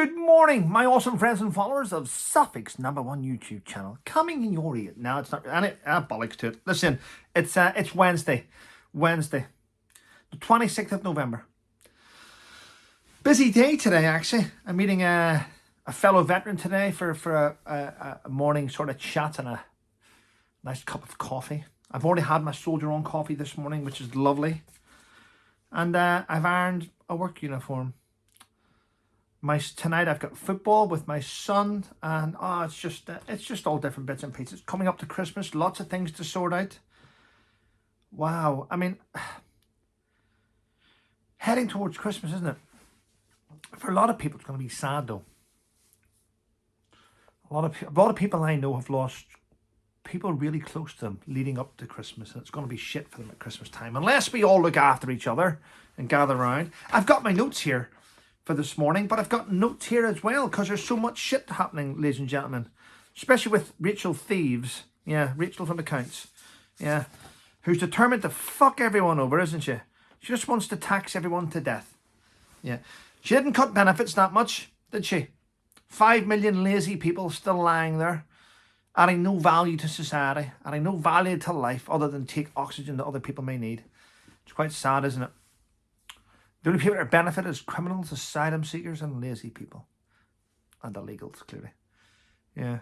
Good morning, my awesome friends and followers of Suffolk's #1 YouTube channel. Coming in your ear. Now it's not any bollocks to it. Listen, it's Wednesday, the 26th of November. Busy day today, actually. I'm meeting a fellow veteran today for a morning sort of chat and a nice cup of coffee. I've already had my soldier-on coffee this morning, which is lovely, and I've ironed a work uniform. Tonight I've got football with my son, and it's just all different bits and pieces. Coming up to Christmas, lots of things to sort out. Wow, I mean, heading towards Christmas, isn't it? For a lot of people, it's going to be sad though. A lot of people I know have lost people really close to them leading up to Christmas, and it's going to be shit for them at Christmas time unless we all look after each other and gather around. I've got my notes here for this morning, but I've got notes here as well because there's so much shit happening, ladies and gentlemen, especially with Rachel Thieves. Yeah, Rachel from accounts. Yeah, who's determined to fuck everyone over, isn't she? She just wants to tax everyone to death. Yeah, she didn't cut benefits that much, did she? 5 million lazy people still lying there, adding no value to society, adding no value to life other than take oxygen that other people may need. It's quite sad, isn't it? The only people that are benefited is criminals, asylum seekers, and lazy people. And illegals, clearly. Yeah.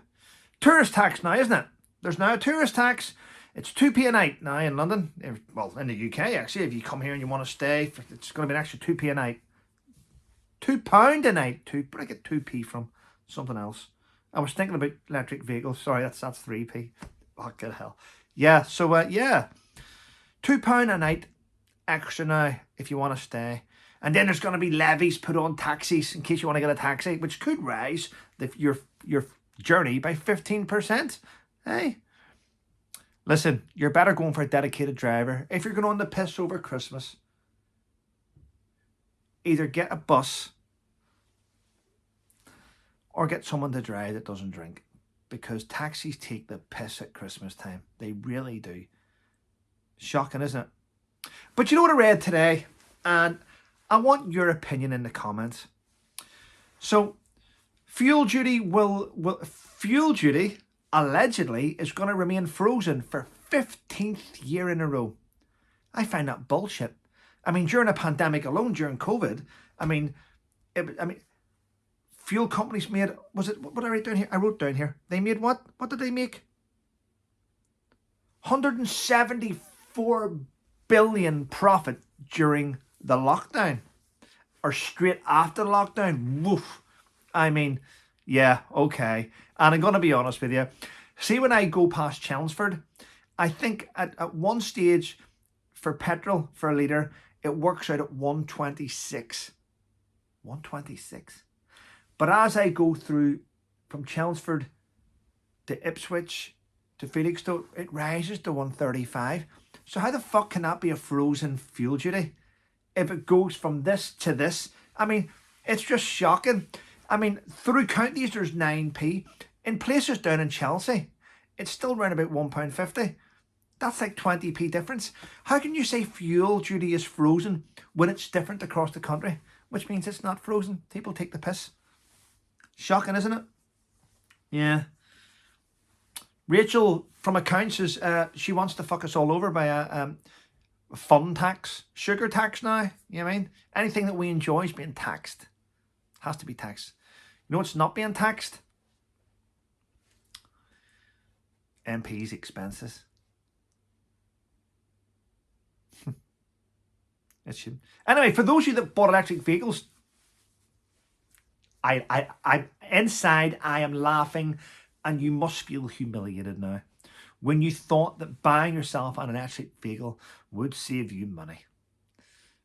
Tourist tax now, isn't it? There's now a tourist tax. It's 2p a night now in London. Well, in the UK, actually. If you come here and you want to stay, it's going to be an extra 2p a night. £2 a night. But I get 2p from something else. I was thinking about electric vehicles. Sorry, that's 3p. Oh, good hell. Yeah, so, yeah. £2 a night extra now if you want to stay. And then there's going to be levies put on taxis in case you want to get a taxi, which could rise your journey by 15%. Hey, listen, you're better going for a dedicated driver. If you're going on the piss over Christmas, either get a bus or get someone to drive that doesn't drink, because taxis take the piss at Christmas time. They really do. Shocking, isn't it? But you know what I read today? And I want your opinion in the comments. So, fuel duty allegedly is going to remain frozen for 15th year in a row. I find that bullshit. I mean, during a pandemic alone, during COVID, fuel companies made, what did I write down here? I wrote down here. They made what? What did they make? 174 billion profit during the lockdown, or straight after the lockdown. Woof. I mean, yeah, okay. And I'm going to be honest with you. See, when I go past Chelmsford, I think at one stage for petrol for a litre, it works out at 126. 126. But as I go through from Chelmsford to Ipswich to Felixstowe, it rises to 135. So how the fuck can that be a frozen fuel duty if it goes from this to this? I mean, it's just shocking. I mean, through counties there's 9p. In places down in Chelsea, it's still around about £1.50. That's like 20p difference. How can you say fuel duty is frozen when it's different across the country? Which means it's not frozen. People take the piss. Shocking, isn't it? Yeah. Rachel from accounts says she wants to fuck us all over by a fun tax, sugar tax now. You know what I mean? Anything that we enjoy is being taxed. Has to be taxed. You know what's not being taxed? MPs' expenses. It should. Anyway, for those of you that bought electric vehicles, I inside I am laughing, and you must feel humiliated now when you thought that buying yourself an electric vehicle would save you money.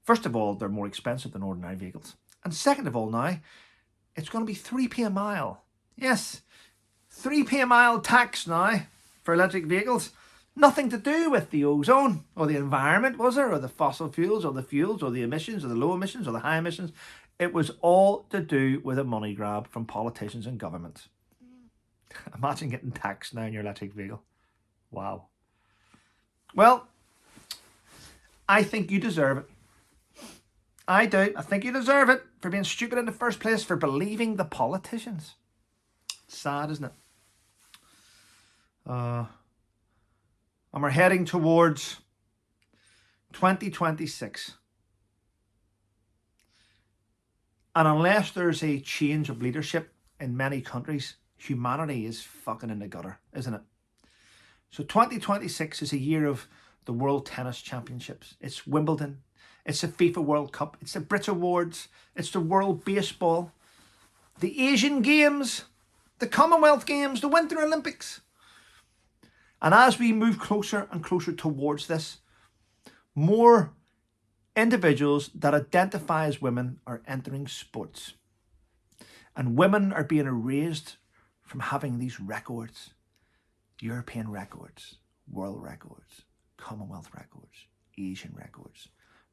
First of all, they're more expensive than ordinary vehicles. And second of all, now, it's going to be 3p a mile. Yes, 3p a mile tax now for electric vehicles. Nothing to do with the ozone or the environment, was there? Or the fossil fuels or the emissions or the low emissions or the high emissions. It was all to do with a money grab from politicians and governments. Imagine getting taxed now in your electric vehicle. Wow. Well, I think you deserve it. I do. I think you deserve it for being stupid in the first place, for believing the politicians. Sad, isn't it? And we're heading towards 2026. And unless there's a change of leadership in many countries, humanity is fucking in the gutter, isn't it? So 2026 is a year of the World Tennis Championships. It's Wimbledon. It's the FIFA World Cup. It's the Brit Awards. It's the World Baseball. The Asian Games. The Commonwealth Games. The Winter Olympics. And as we move closer and closer towards this, more individuals that identify as women are entering sports. And women are being erased from having these records. European records, world records, Commonwealth records, Asian records,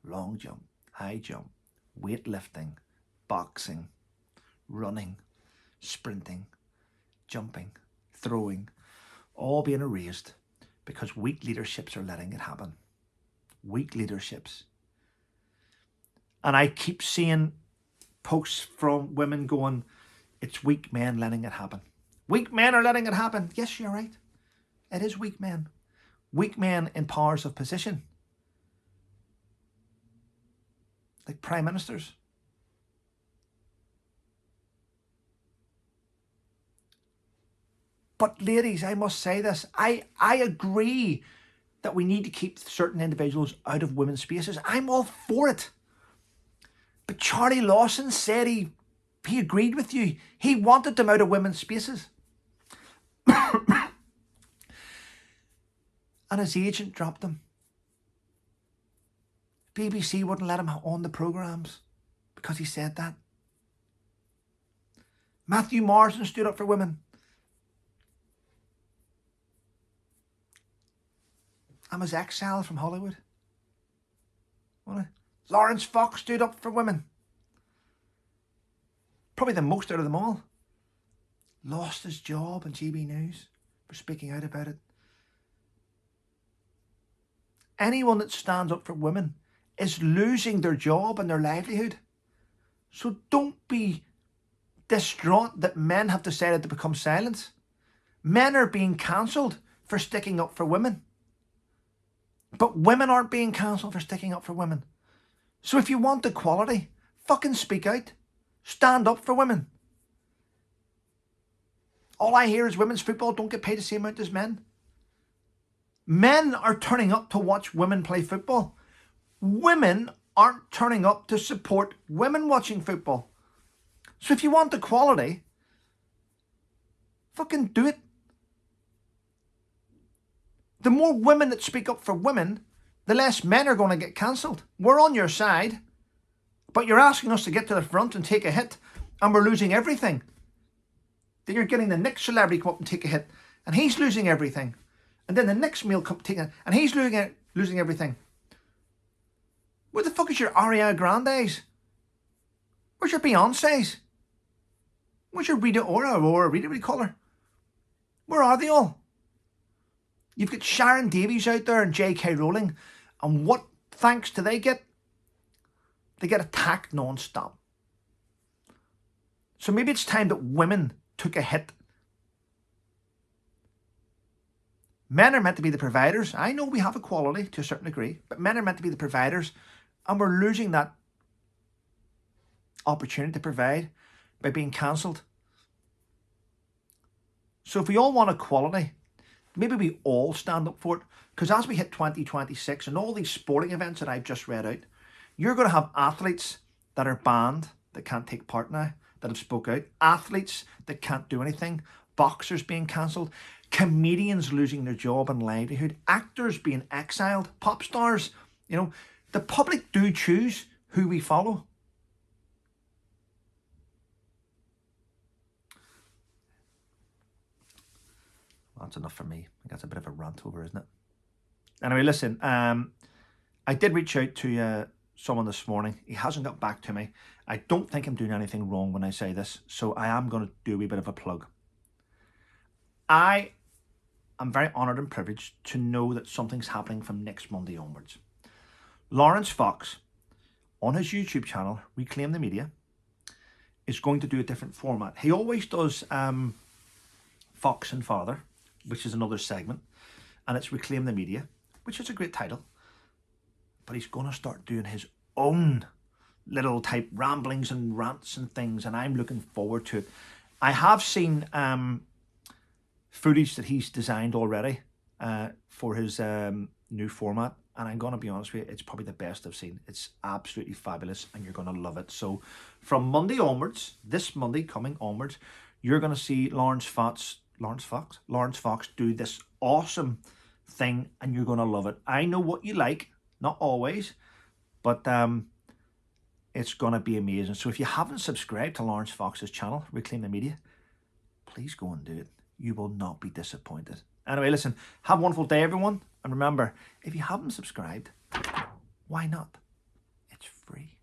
long jump, high jump, weightlifting, boxing, running, sprinting, jumping, throwing, all being erased because weak leaderships are letting it happen. Weak leaderships. And I keep seeing posts from women going, it's weak men letting it happen. Weak men are letting it happen. Yes, you're right. It is weak men. Weak men in powers of position. Like prime ministers. But ladies, I must say this. I agree that we need to keep certain individuals out of women's spaces. I'm all for it. But Charlie Lawson said he agreed with you. He wanted them out of women's spaces. And his agent dropped him. BBC wouldn't let him on the programmes because he said that. Matthew Morrison stood up for women. And was exiled from Hollywood. Lawrence Fox stood up for women. Probably the most out of them all. Lost his job in GB News for speaking out about it. Anyone that stands up for women is losing their job and their livelihood. So don't be distraught that men have decided to become silent. Men are being cancelled for sticking up for women. But women aren't being cancelled for sticking up for women. So if you want equality, fucking speak out. Stand up for women. All I hear is women's football don't get paid the same amount as men. Men are turning up to watch women play football. Women aren't turning up to support women watching football. So if you want equality, fucking do it. The more women that speak up for women, the less men are going to get cancelled. We're on your side, but you're asking us to get to the front and take a hit, and we're losing everything. Then you're getting the next celebrity come up and take a hit, and he's losing everything. And then the next male come take it, and he's losing everything. Where the fuck is your Ariana Grande's? Where's your Beyonce's? Where's your Rita Ora, what do you call her? Where are they all? You've got Sharon Davies out there and J.K. Rowling, and what thanks do they get? They get attacked non-stop. So maybe it's time that women took a hit. Men are meant to be the providers. I know we have equality to a certain degree, but men are meant to be the providers, and we're losing that opportunity to provide by being cancelled. So if we all want equality, maybe we all stand up for it, because as we hit 2026 and all these sporting events that I've just read out, you're going to have athletes that are banned, that can't take part now, that have spoke out, athletes that can't do anything, boxers being cancelled, comedians losing their job and livelihood, actors being exiled, pop stars. You know, the public do choose who we follow. Well, that's enough for me. I think that's a bit of a rant over, isn't it? Anyway, listen, I did reach out to someone this morning. He hasn't got back to me. I don't think I'm doing anything wrong when I say this, so I am going to do a wee bit of a plug. I am very honoured and privileged to know that something's happening from next Monday onwards. Lawrence Fox on his YouTube channel, Reclaim the Media, is going to do a different format. He always does Fox and Father, which is another segment, and it's Reclaim the Media, which is a great title. But he's going to start doing his own little type ramblings and rants and things, and I'm looking forward to it. I have seen footage that he's designed already for his new format, and I'm going to be honest with you, it's probably the best I've seen. It's absolutely fabulous, and you're going to love it. So from Monday onwards, this Monday coming onwards, you're going to see Lawrence Fox do this awesome thing, and you're going to love it. I know what you like, not always, but it's going to be amazing. So if you haven't subscribed to Lawrence Fox's channel, Reclaim the Media, please go and do it. You will not be disappointed. Anyway, listen, have a wonderful day, everyone. And remember, if you haven't subscribed, why not? It's free.